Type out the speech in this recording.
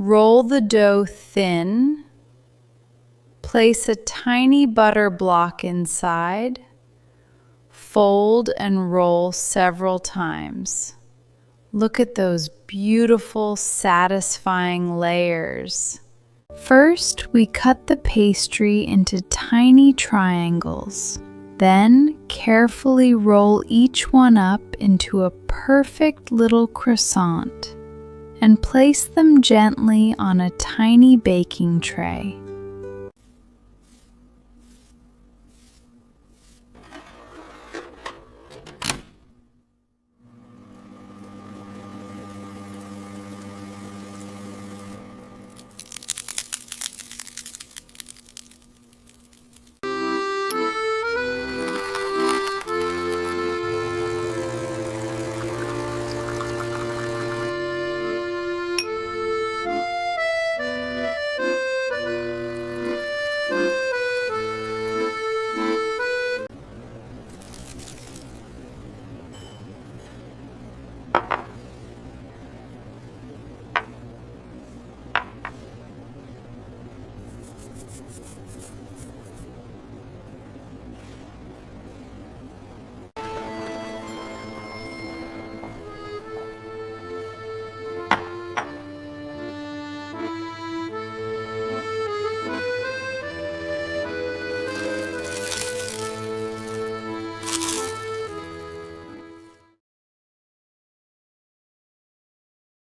Roll the dough thin. Place a tiny butter block inside. Fold and roll several times. Look at those beautiful, satisfying layers. First, we cut the pastry into tiny triangles. Then, carefully roll each one up into a perfect little croissant and place them gently on a tiny baking tray.